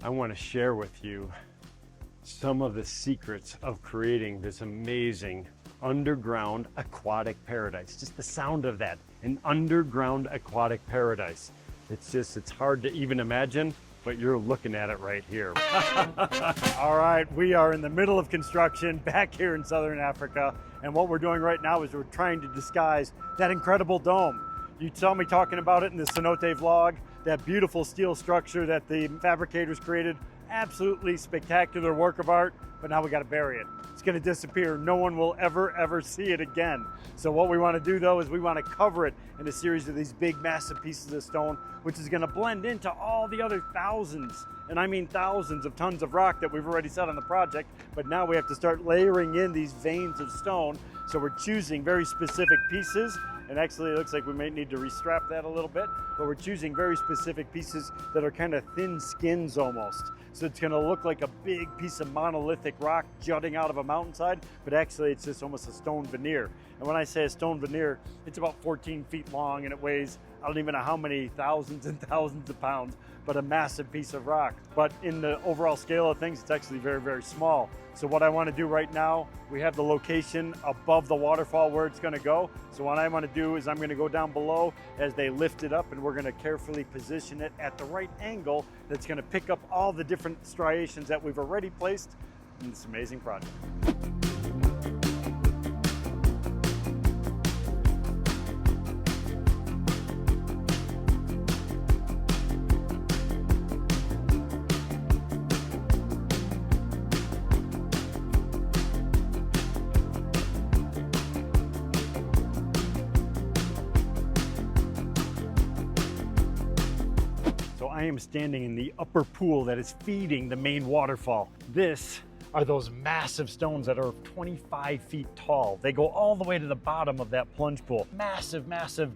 I want to share with you some of the secrets of creating this amazing underground aquatic paradise. Just the sound of that, an underground aquatic paradise. It's hard to even imagine, but you're looking at it right here. All right, we are in the middle of construction back here in Southern Africa. And what we're doing right now is we're trying to disguise that incredible dome. You saw me talking about it in the cenote vlog, that beautiful steel structure that the fabricators created. Absolutely spectacular work of art, but now we got to bury it. It's going to disappear. No one will ever see it again. So what we want to do though is we want to cover it in a series of these big massive pieces of stone, which is going to blend into all the other thousands, and I mean thousands of tons of rock that we've already set on the project. But now we have to start layering in these veins of stone. So we're choosing very specific pieces. And actually it looks like we may need to restrap that a little bit, but we're choosing very specific pieces that are kind of thin skins almost. So it's gonna look like a big piece of monolithic rock jutting out of a mountainside, but actually it's just almost a stone veneer. And when I say a stone veneer, it's about 14 feet long and it weighs, I don't even know how many thousands and thousands of pounds, but a massive piece of rock. But in the overall scale of things, it's actually very small. So what I want to do right now, we have the location above the waterfall where it's going to go. So what I want to do is I'm going to go down below as they lift it up, and we're going to carefully position it at the right angle that's going to pick up all the different striations that we've already placed in this amazing project. I am standing in the upper pool that is feeding the main waterfall. This are those massive stones that are 25 feet tall. They go all the way to the bottom of that plunge pool. Massive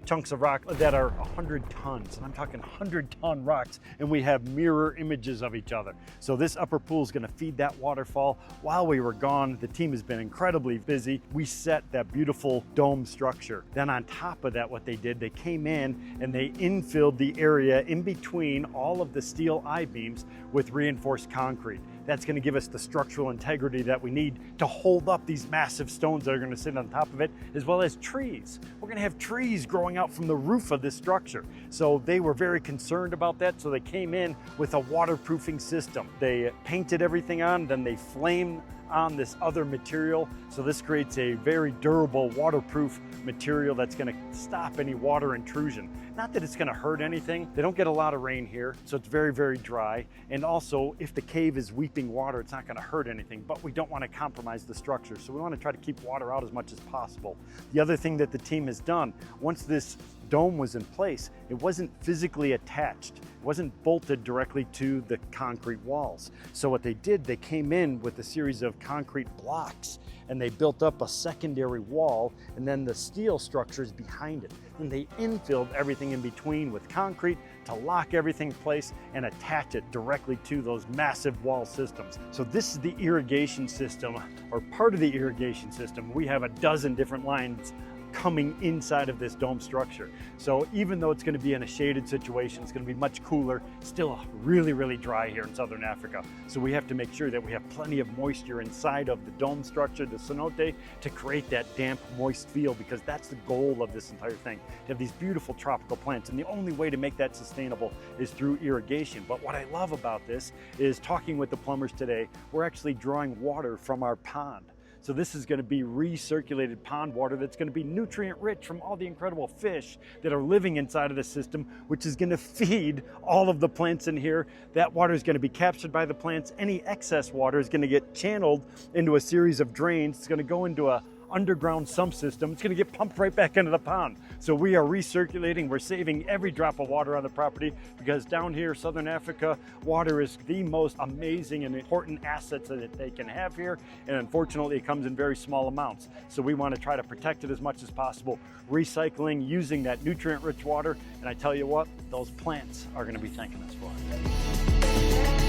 chunks of rock that are 100 tons, and I'm talking 100-ton rocks, and we have mirror images of each other. So this upper pool is gonna feed that waterfall. While we were gone, the team has been incredibly busy. We set that beautiful dome structure. Then on top of that, what they did, they came in and they infilled the area in between all of the steel I-beams with reinforced concrete. That's going to give us the structural integrity that we need to hold up these massive stones that are going to sit on top of it, as well as trees. We're going to have trees growing out from the roof of this structure. So they were very concerned about that, so they came in with a waterproofing system. They painted everything on, then they flamed on this other material. So this creates a very durable waterproof material that's going to stop any water intrusion. Not that it's going to hurt anything. They don't get a lot of rain here, so it's very dry. And also, if the cave is weeping water, it's not going to hurt anything, but we don't want to compromise the structure. So we want to try to keep water out as much as possible. The other thing that the team has done, once this dome was in place, it wasn't physically attached. It wasn't bolted directly to the concrete walls. So what they did, they came in with a series of concrete blocks and they built up a secondary wall and then the steel structures behind it. And they infilled everything in between with concrete to lock everything in place and attach it directly to those massive wall systems. So this is the irrigation system, or part of the irrigation system. We have a dozen different lines coming inside of this dome structure. So even though it's going to be in a shaded situation, it's going to be much cooler, still really dry here in Southern Africa. So we have to make sure that we have plenty of moisture inside of the dome structure, the cenote, to create that damp, moist feel, because that's the goal of this entire thing, to have these beautiful tropical plants. And the only way to make that sustainable is through irrigation. But what I love about this is, talking with the plumbers today, we're actually drawing water from our pond. So this is going to be recirculated pond water that's going to be nutrient rich from all the incredible fish that are living inside of the system, which is going to feed all of the plants in here. That water is going to be captured by the plants. Any excess water is going to get channeled into a series of drains. It's going to go into a underground sump system. It's going to get pumped right back into the pond. So we are recirculating. We're saving every drop of water on the property, because down here, Southern Africa, water is the most amazing and important assets that they can have here. And unfortunately, it comes in very small amounts. So we want to try to protect it as much as possible, recycling, using that nutrient-rich water. And I tell you what, those plants are going to be thanking us for it.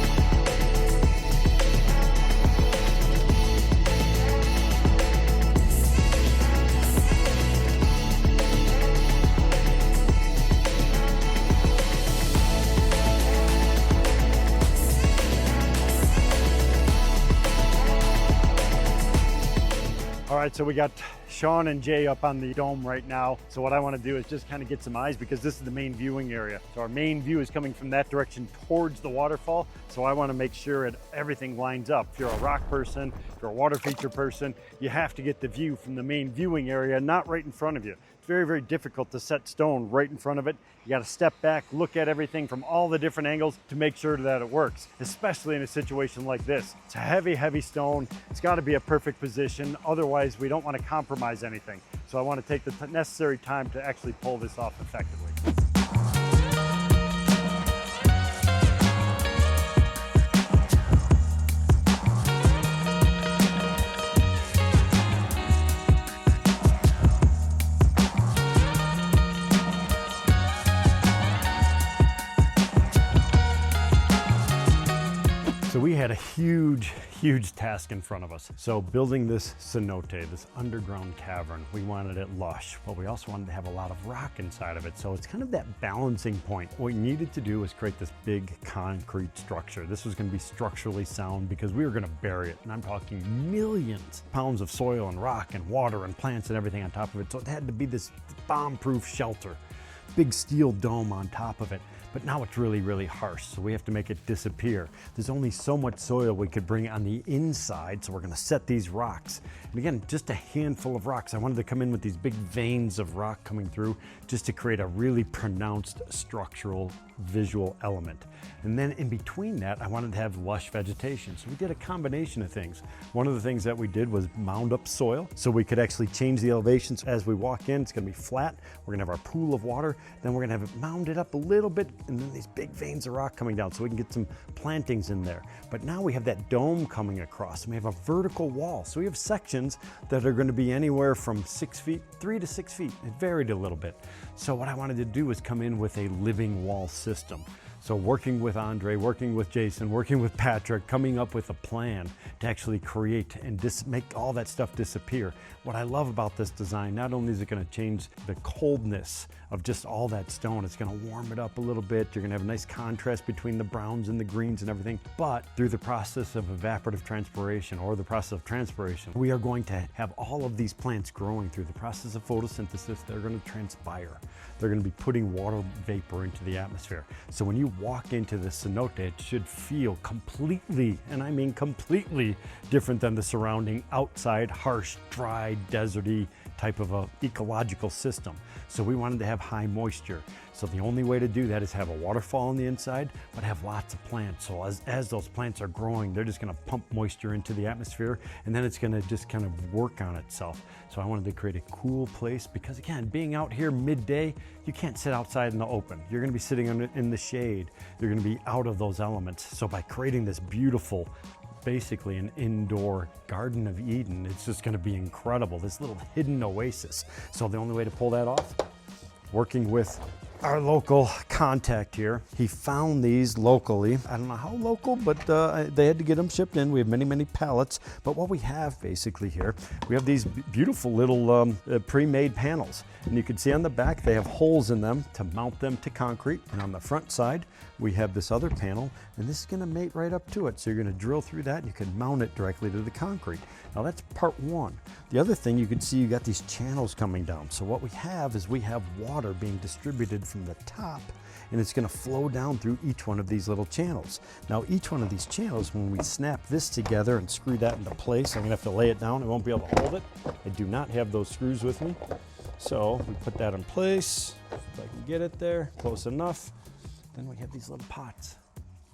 right, so we got Sean and Jay up on the dome right now. So what I want to do is just kind of get some eyes, because this is the main viewing area. So our main view is coming from that direction towards the waterfall. So I want to make sure that everything lines up. If you're a rock person, if you're a water feature person, you have to get the view from the main viewing area, not right in front of you. It's very, very difficult to set stone right in front of it. You got to step back, look at everything from all the different angles to make sure that it works, especially in a situation like this. It's a heavy, heavy stone. It's got to be a perfect position. Otherwise, we don't want to compromise anything. So I want to take the necessary time to actually pull this off effectively. So we had a huge task in front of us. So building this cenote, this underground cavern, we wanted it lush, but we also wanted to have a lot of rock inside of it. So it's kind of that balancing point. What we needed to do was create this big concrete structure. This was going to be structurally sound because we were going to bury it. And I'm talking millions of pounds of soil and rock and water and plants and everything on top of it. So it had to be this bomb-proof shelter. Big steel dome on top of it. But now it's really, really harsh, so we have to make it disappear. There's only so much soil we could bring on the inside, so we're gonna set these rocks. And again, just a handful of rocks. I wanted to come in with these big veins of rock coming through just to create a really pronounced structural visual element. And then in between that, I wanted to have lush vegetation. So we did a combination of things. One of the things that we did was mound up soil so we could actually change the elevations as we walk in. It's gonna be flat. We're gonna have our pool of water. Then we're gonna have it mounded up a little bit, and then these big veins of rock coming down so we can get some plantings in there. But now we have that dome coming across, and we have a vertical wall. So we have sections that are gonna be anywhere from 6 feet, 3 to 6 feet. It varied a little bit. So what I wanted to do was come in with a living wall system. So working with Andre, working with Jason, working with Patrick, coming up with a plan to actually create and make all that stuff disappear. What I love about this design, not only is it going to change the coldness of just all that stone, it's going to warm it up a little bit. You're going to have a nice contrast between the browns and the greens and everything. But through the process of evaporative transpiration or the process of transpiration, we are going to have all of these plants growing through the process of photosynthesis. They're going to transpire. They're going to be putting water vapor into the atmosphere. So when you walk into the cenote, it should feel completely, and I mean completely, different than the surrounding outside, harsh, dry, deserty type of a ecological system. So we wanted to have high moisture. So the only way to do that is have a waterfall on the inside, but have lots of plants. So as those plants are growing, they're just gonna pump moisture into the atmosphere, and then it's gonna just kind of work on itself. So I wanted to create a cool place because, again, being out here midday, you can't sit outside in the open. You're gonna be sitting in the shade. You're gonna be out of those elements. So by creating this beautiful, basically an indoor Garden of Eden, it's just going to be incredible, this little hidden oasis. So the only way to pull that off, working with our local contact here. He found these locally. I don't know how local, but they had to get them shipped in. We have many, many pallets. But what we have basically here, we have these beautiful little pre-made panels. And you can see on the back, they have holes in them to mount them to concrete. And on the front side, we have this other panel, and this is gonna mate right up to it. So you're gonna drill through that, and you can mount it directly to the concrete. Now that's part one. The other thing, you can see you got these channels coming down. So what we have is we have water being distributed from the top, and it's gonna flow down through each one of these little channels. Now each one of these channels, when we snap this together and screw that into place, I'm gonna have to lay it down. I won't be able to hold it. I do not have those screws with me. So we put that in place. If I can get it there, close enough. Then we have these little pots,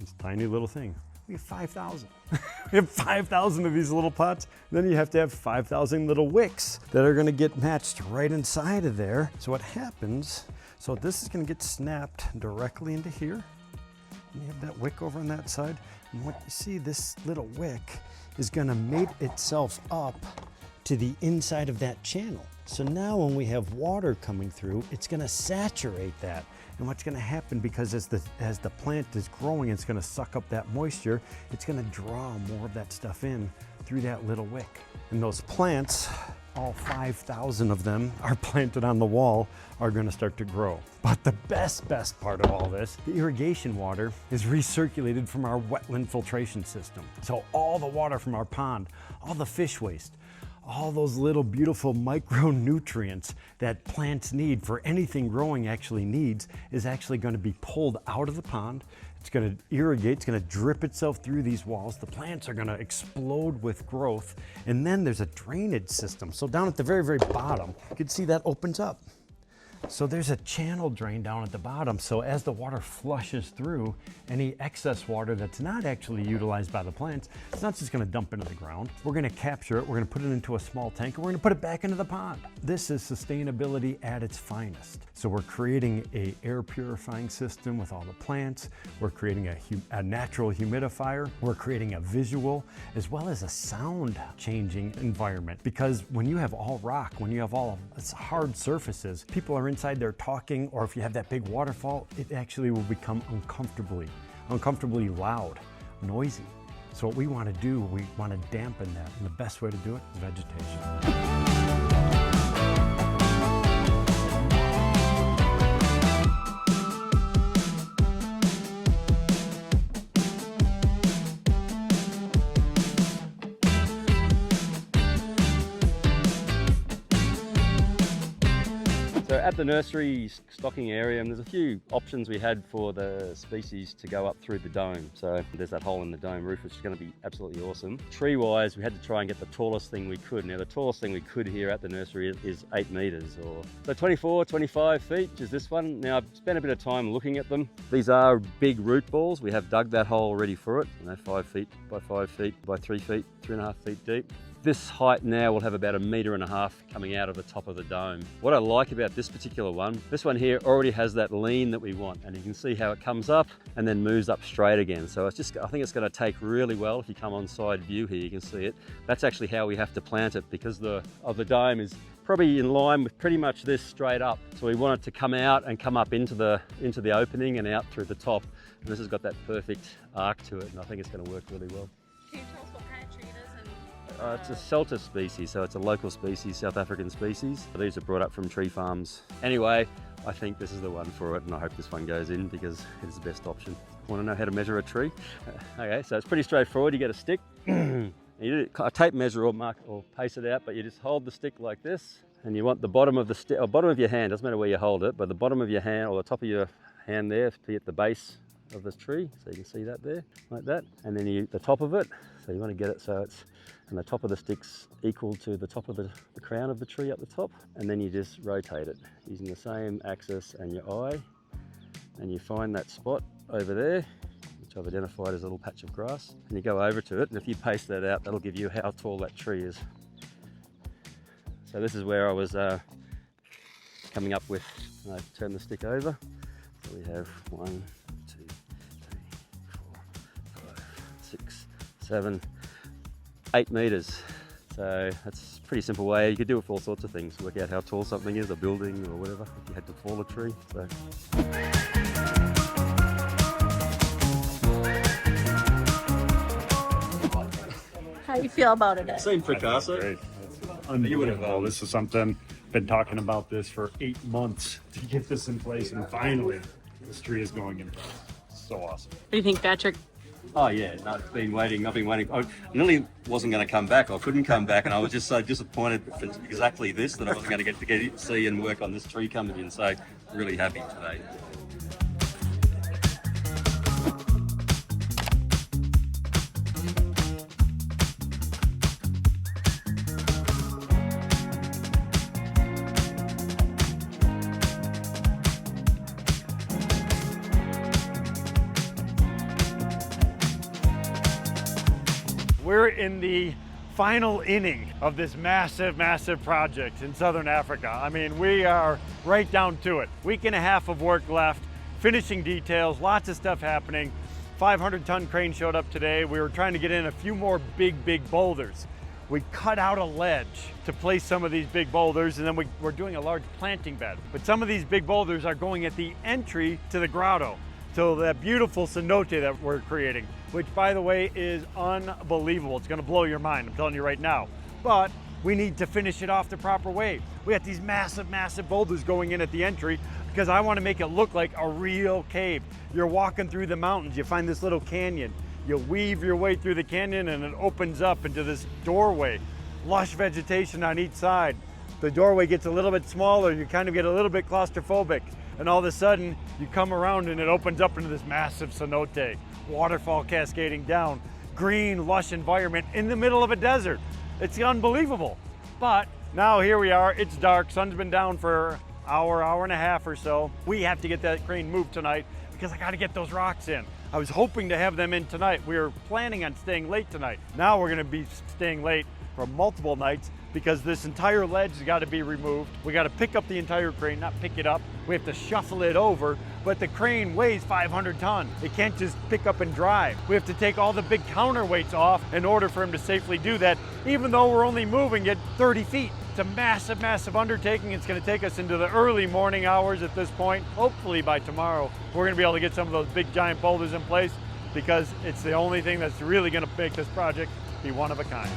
this tiny little thing. We have 5,000. We have 5,000 of these little pots. Then you have to have 5,000 little wicks that are gonna get matched right inside of there. So what happens, so this is gonna get snapped directly into here. And you have that wick over on that side. And what you see, this little wick is gonna mate itself up to the inside of that channel. So now when we have water coming through, it's gonna saturate that. And what's gonna happen, because as the plant is growing, it's gonna suck up that moisture, it's gonna draw more of that stuff in through that little wick. And those plants, all 5,000 of them are planted on the wall, are gonna start to grow. But the best part of all this, the irrigation water is recirculated from our wetland filtration system. So all the water from our pond, all the fish waste, all those little beautiful micronutrients that plants need, for anything growing actually needs, is actually going to be pulled out of the pond. It's going to irrigate, it's going to drip itself through these walls. The plants are going to explode with growth. And then there's a drainage system. So down at the very, very bottom, you can see that opens up. So there's a channel drain down at the bottom. So as the water flushes through, any excess water that's not actually utilized by the plants, it's not just going to dump into the ground. We're going to capture it, we're going to put it into a small tank, and we're going to put it back into the pond. This is sustainability at its finest. So we're creating an air purifying system with all the plants. We're creating a natural humidifier. We're creating a visual as well as a sound changing environment. Because when you have all rock, when you have all hard surfaces, people are inside there talking, or if you have that big waterfall, it actually will become uncomfortably loud, noisy. So what we want to do, we want to dampen that, and the best way to do it is vegetation. So at the nursery stocking area, and there's a few options we had for the species to go up through the dome. So there's that hole in the dome roof, which is going to be absolutely awesome. Tree-wise, we had to try and get the tallest thing we could. Now the tallest thing we could here at the nursery is 8 meters, or so 24, 25 feet is this one. Now I've spent a bit of time looking at them. These are big root balls. We have dug that hole already for it, 5 feet by 5 feet by 3 feet, 3.5 feet deep. This height now will have about 1.5 meters coming out of the top of the dome. What I like about this particular one, this one here already has that lean that we want, and you can see how it comes up and then moves up straight again. So it's just, I think it's going to take really well. If you come on side view here, you can see it. That's actually how we have to plant it, because the dome is probably in line with pretty much this straight up. So we want it to come out and come up into the opening and out through the top. And this has got that perfect arc to it, and I think it's going to work really well. Can you tell us what kind of tree it is? It's a cenote species, so it's a local species, South African species. These are brought up from tree farms. Anyway, I think this is the one for it, and I hope this one goes in because it is the best option. Want to know how to measure a tree? Okay, so it's pretty straightforward. You get a stick, you do a tape measure or mark or pace it out, but you just hold the stick like this, and you want the bottom of the stick, or bottom of your hand, doesn't matter where you hold it, but the bottom of your hand or the top of your hand there to be at the base of this tree, so you can see that there, like that, and then the top of it, so you want to get it so it's, and the top of the stick's equal to the top of the crown of the tree up the top, and then you just rotate it using the same axis and your eye, and you find that spot over there, which I've identified as a little patch of grass, and you go over to it, and if you pace that out, that'll give you how tall that tree is. So this is where I was coming up with, I turn the stick over, so we have 1, 2, 3, 4, 5, 6, 7, 8 meters. So that's a pretty simple way. You could do it for all sorts of things. Work out how tall something is, a building or whatever, if you had to fall a tree. So. How do you feel about it? Same Picasso. Great. Unbelievable. This is something, been talking about this for 8 months to get this in place, and finally this tree is going in place. So awesome. What do you think, Patrick? Oh yeah, no, I've been waiting. I nearly wasn't going to come back. I couldn't come back, and I was just so disappointed for exactly this, that I wasn't going to get to see and work on this tree coming in. So really happy today. We're in the final inning of this massive, massive project in Southern Africa. I mean, we are right down to it. Week and a half of work left, finishing details, lots of stuff happening. 500-ton crane showed up today. We were trying to get in a few more big boulders. We cut out a ledge to place some of these big boulders, and then we're doing a large planting bed. But some of these big boulders are going at the entry to the grotto. So that beautiful cenote that we're creating, which by the way is unbelievable. It's gonna blow your mind, I'm telling you right now. But we need to finish it off the proper way. We got these massive, massive boulders going in at the entry because I wanna make it look like a real cave. You're walking through the mountains, you find this little canyon, you weave your way through the canyon and it opens up into this doorway. lush vegetation on each side. The doorway gets a little bit smaller, you kind of get a little bit claustrophobic, and all of a sudden you come around and it opens up into this massive cenote, waterfall cascading down, green, lush environment in the middle of a desert. It's unbelievable. But now here we are, it's dark, sun's been down for an hour and a half or so. We have to get that crane moved tonight because I got to get those rocks in. I was hoping to have them in tonight. We were planning on staying late tonight. Now we're going to be staying late for multiple nights because this entire ledge has got to be removed. We got to pick up the entire crane, not pick it up. We have to shuffle it over, but the crane weighs 500 tons. It can't just pick up and drive. We have to take all the big counterweights off in order for him to safely do that, even though we're only moving it 30 feet. It's a massive, massive undertaking. It's going to take us into the early morning hours at this point. Hopefully by tomorrow, we're going to be able to get some of those big giant boulders in place because it's the only thing that's really going to make this project be one of a kind.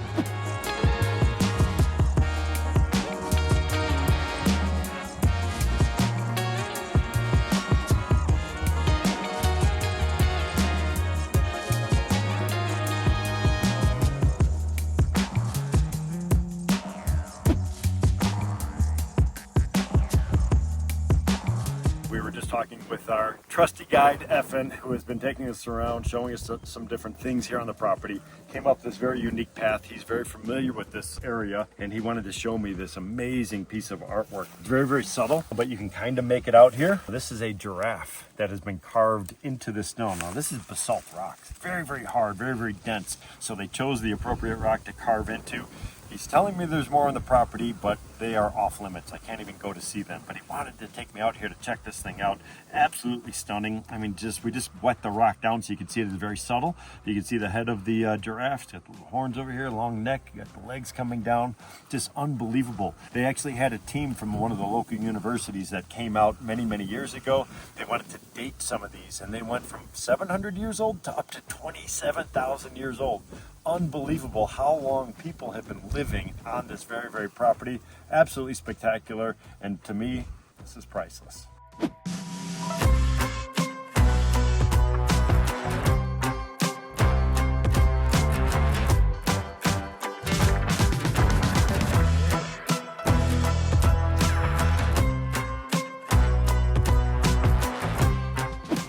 Talking with our trusty guide, Effin, who has been taking us around, showing us some different things here on the property. Came up this very unique path. He's very familiar with this area, and he wanted to show me this amazing piece of artwork. It's very, very subtle, but you can kind of make it out here. This is a giraffe that has been carved into the stone. Now, this is basalt rock. It's very, very hard, very, very dense. So they chose the appropriate rock to carve into. He's telling me there's more on the property, but they are off limits. I can't even go to see them. But he wanted to take me out here to check this thing out. Absolutely stunning. I mean, we just wet the rock down so you can see it is very subtle. You can see the head of the giraffe. It's got the little horns over here, long neck. You got the legs coming down. Just unbelievable. They actually had a team from one of the local universities that came out many, many years ago. They wanted to date some of these, and they went from 700 years old to up to 27,000 years old. Unbelievable how long people have been living on this very, very property. Absolutely spectacular, and to me, this is priceless.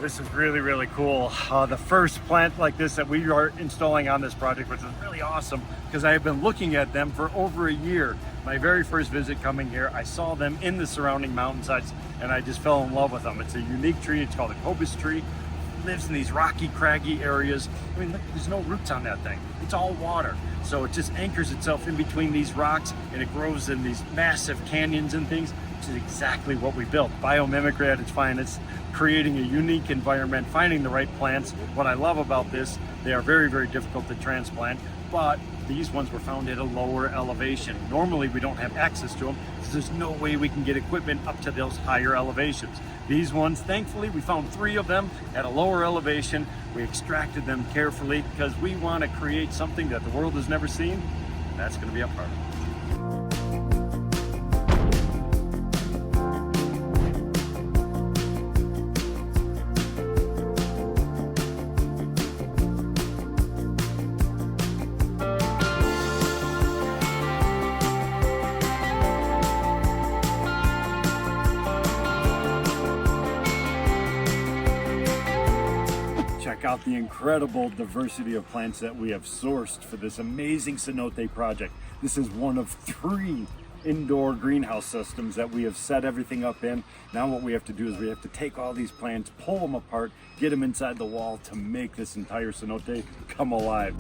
This is really, really cool. The first plant like this that we are installing on this project, which is really awesome because I have been looking at them for over a year. My very first visit coming here, I saw them in the surrounding mountainsides and I just fell in love with them. It's a unique tree. It's called a cobus tree. It lives in these rocky, craggy areas. I mean, look, there's no roots on that thing. It's all water. So it just anchors itself in between these rocks and it grows in these massive canyons and things, which is exactly what we built. Biomimicry at its finest, creating a unique environment, finding the right plants. What I love about this, they are very, very difficult to transplant, but these ones were found at a lower elevation. Normally we don't have access to them because there's no way we can get equipment up to those higher elevations. These ones, thankfully, we found 3 of them at a lower elevation. We extracted them carefully because we want to create something that the world has never seen. That's going to be a part of it. Check out the incredible diversity of plants that we have sourced for this amazing cenote project. This is one of 3 indoor greenhouse systems that we have set everything up in. Now what we have to do is we have to take all these plants, pull them apart, get them inside the wall to make this entire cenote come alive.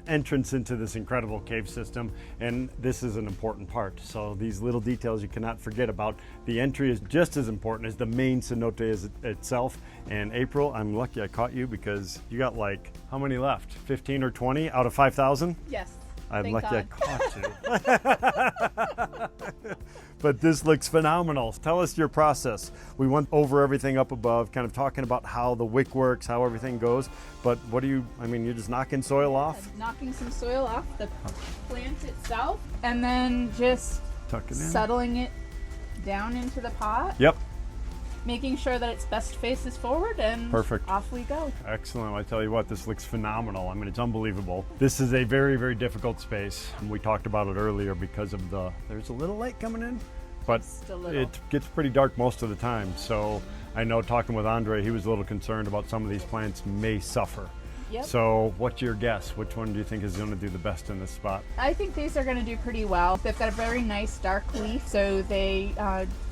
Entrance into this incredible cave system, and this is an important part. So these little details you cannot forget about. The entry is just as important as the main cenote itself. And April, I'm lucky I caught you because you got like, how many left? 15 or 20 out of 5,000? Yes. I'm lucky I caught you. but this looks phenomenal. Tell us your process. We went over everything up above, kind of talking about how the wick works, how everything goes, but what do you, I mean, you're just knocking soil off? Knocking some soil off the plant itself, and then just Tuck it in. settling it down into the pot. Yep. Making sure that its best faces forward, and Perfect. off we go. Excellent. I tell you what, this looks phenomenal. I mean, it's unbelievable. This is a very, very difficult space. And we talked about it earlier because of there's a little light coming in, but Just a little. it gets pretty dark most of the time. So I know talking with Andre, he was a little concerned about some of these plants may suffer. Yep. So what's your guess? Which one do you think is going to do the best in this spot? I think these are going to do pretty well. They've got a very nice dark leaf, so they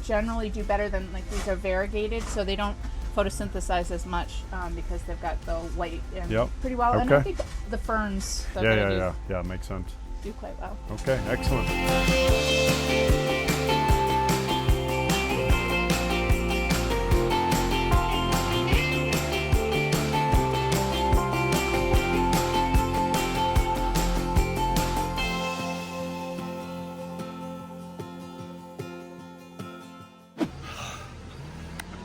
generally do better than, like, these are variegated, so they don't photosynthesize as much because they've got the light in Yep. pretty well. And Okay. I think the ferns are Yeah, going to yeah, makes sense. do quite well. Okay, excellent.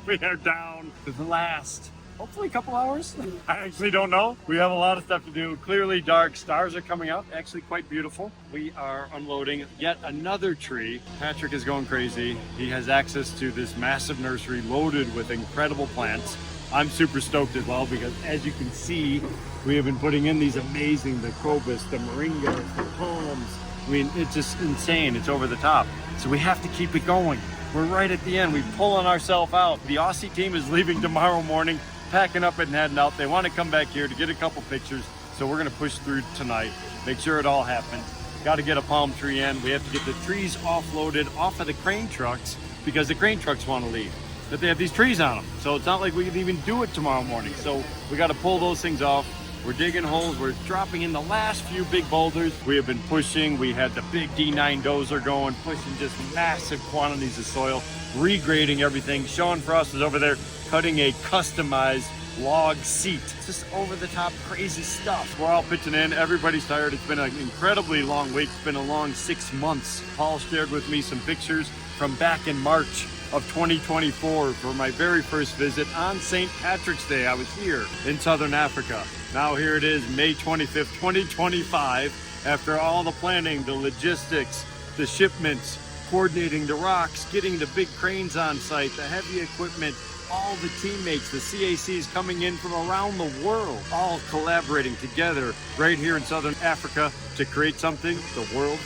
We are down to the last, hopefully a couple hours. I actually don't know. We have a lot of stuff to do. Clearly dark, stars are coming up, actually quite beautiful. We are unloading yet another tree. Patrick is going crazy. He has access to this massive nursery loaded with incredible plants. I'm super stoked as well because, as you can see, we have been putting in these amazing, the crocus, the moringas, the palms. I mean, it's just insane. It's over the top. So we have to keep it going. We're right at the end. We're pulling ourselves out. The Aussie team is leaving tomorrow morning, packing up and heading out. They want to come back here to get a couple pictures. So we're going to push through tonight, make sure it all happens. Got to get a palm tree in. We have to get the trees offloaded off of the crane trucks because the crane trucks want to leave. But they have these trees on them. So it's not like we can even do it tomorrow morning. So we got to pull those things off. We're digging holes. We're dropping in the last few big boulders. We have been pushing. We had the big D9 dozer going, pushing just massive quantities of soil, regrading everything. Sean Frost is over there cutting a customized log seat. It's just over the top crazy stuff. We're all pitching in. Everybody's tired. It's been an incredibly long week. It's been a long 6 months. Paul shared with me some pictures from back in March of 2024 for my very first visit on St. Patrick's Day. I was here in Southern Africa. Now here it is, May 25th, 2025. After all the planning, the logistics, the shipments, coordinating the rocks, getting the big cranes on site, the heavy equipment, all the teammates, the CACs coming in from around the world, all collaborating together right here in Southern Africa to create something the world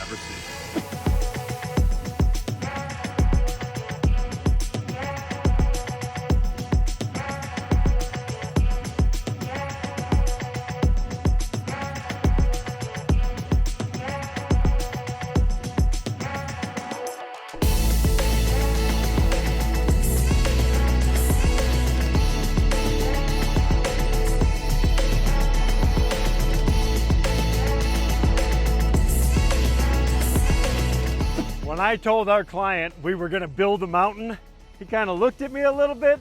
never seen. When I told our client we were going to build a mountain, he kind of looked at me a little bit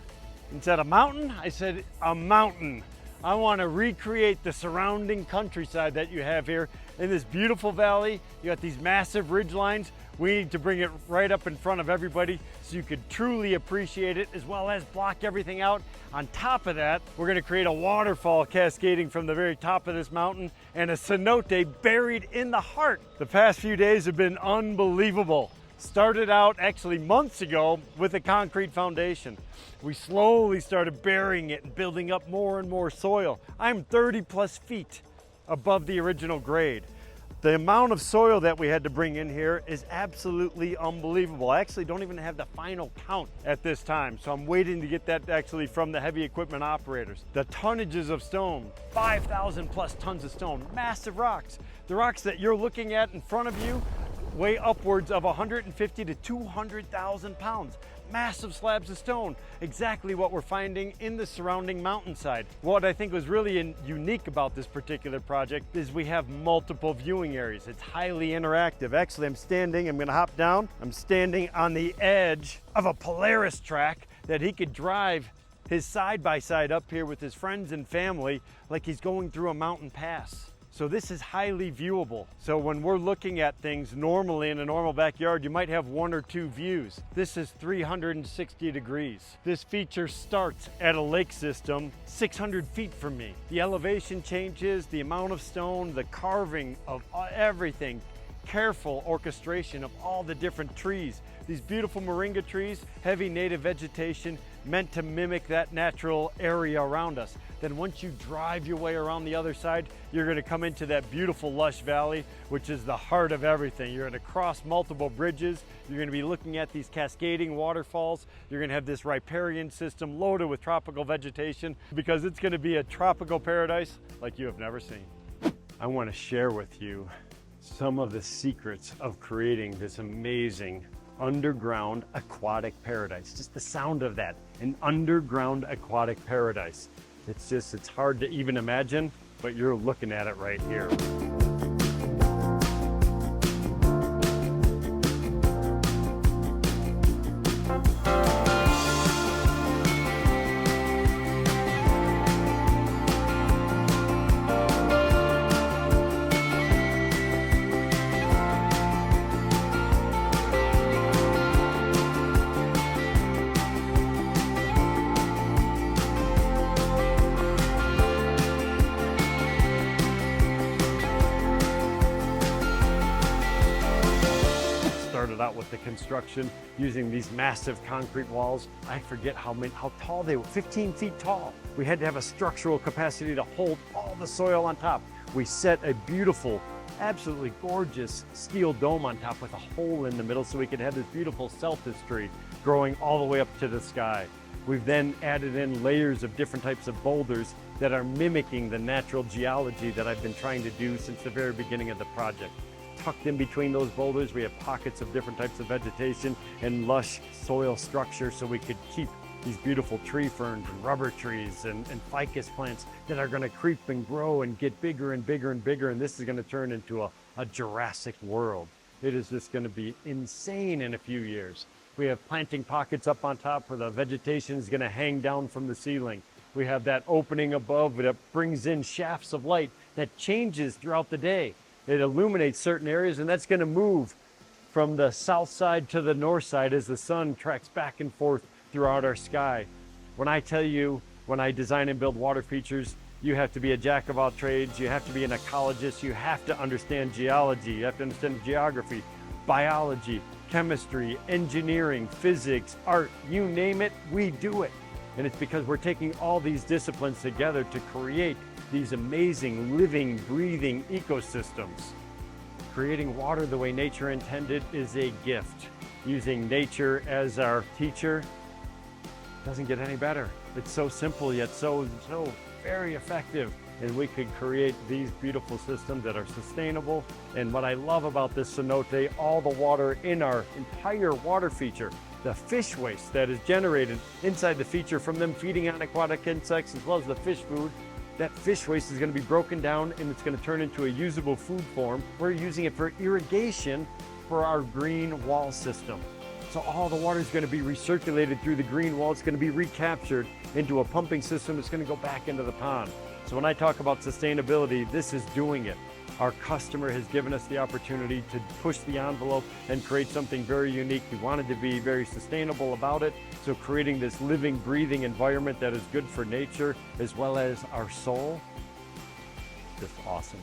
and said, "A mountain?" I said, "A mountain. I want to recreate the surrounding countryside that you have here in this beautiful valley. You got these massive ridge lines. We need to bring it right up in front of everybody so you could truly appreciate it, as well as block everything out. On top of that, we're going to create a waterfall cascading from the very top of this mountain and a cenote buried in the heart." The past few days have been unbelievable. Started out actually months ago with a concrete foundation. We slowly started burying it and building up more and more soil. I'm 30 plus feet above the original grade. The amount of soil that we had to bring in here is absolutely unbelievable. I actually don't even have the final count at this time, so I'm waiting to get that actually from the heavy equipment operators. The tonnages of stone, 5,000 plus tons of stone, massive rocks. The rocks that you're looking at in front of you weigh upwards of 150 to 200,000 pounds. Massive slabs of stone, exactly what we're finding in the surrounding mountainside. What I think was really unique about this particular project is we have multiple viewing areas. It's highly interactive. Actually, I'm gonna hop down. I'm standing on the edge of a Polaris track that he could drive his side-by-side up here with his friends and family like he's going through a mountain pass. So this is highly viewable. So when we're looking at things normally in a normal backyard, you might have 1 or 2 views. This is 360 degrees. This feature starts at a lake system 600 feet from me. The elevation changes, the amount of stone, the carving of everything, careful orchestration of all the different trees. These beautiful moringa trees, heavy native vegetation meant to mimic that natural area around us. Then once you drive your way around the other side, you're going to come into that beautiful lush valley, which is the heart of everything. You're going to cross multiple bridges. You're going to be looking at these cascading waterfalls. You're going to have this riparian system loaded with tropical vegetation, because it's going to be a tropical paradise like you have never seen. I want to share with you some of the secrets of creating this amazing underground aquatic paradise. Just the sound of that, an underground aquatic paradise. It's hard to even imagine, but you're looking at it right here. Started out with the construction using these massive concrete walls. I forget how tall they were, 15 feet tall. We had to have a structural capacity to hold all the soil on top. We set a beautiful, absolutely gorgeous steel dome on top with a hole in the middle so we could have this beautiful celtis tree growing all the way up to the sky. We've then added in layers of different types of boulders that are mimicking the natural geology that I've been trying to do since the very beginning of the project. Tucked in between those boulders, we have pockets of different types of vegetation and lush soil structure, so we could keep these beautiful tree ferns and rubber trees and ficus plants that are going to creep and grow and get bigger and bigger and bigger, and this is going to turn into a Jurassic world. It is just going to be insane in a few years. We have planting pockets up on top where the vegetation is going to hang down from the ceiling. We have that opening above that brings in shafts of light that changes throughout the day. It illuminates certain areas, and that's going to move from the south side to the north side as the sun tracks back and forth throughout our sky. When I tell you, when I design and build water features, you have to be a jack of all trades, you have to be an ecologist, you have to understand geology, you have to understand geography, biology, chemistry, engineering, physics, art, you name it, we do it. And it's because we're taking all these disciplines together to create these amazing living, breathing ecosystems. Creating water the way nature intended is a gift. Using nature as our teacher doesn't get any better. It's so simple yet so very effective. And we could create these beautiful systems that are sustainable. And what I love about this cenote, all the water in our entire water feature, the fish waste that is generated inside the feature from them feeding on aquatic insects as well as the fish food, that fish waste is going to be broken down and it's going to turn into a usable food form. We're using it for irrigation for our green wall system. So all the water is going to be recirculated through the green wall. It's going to be recaptured into a pumping system. It's going to go back into the pond. So when I talk about sustainability, this is doing it. Our customer has given us the opportunity to push the envelope and create something very unique. We wanted to be very sustainable about it. So creating this living, breathing environment that is good for nature as well as our soul, just awesome.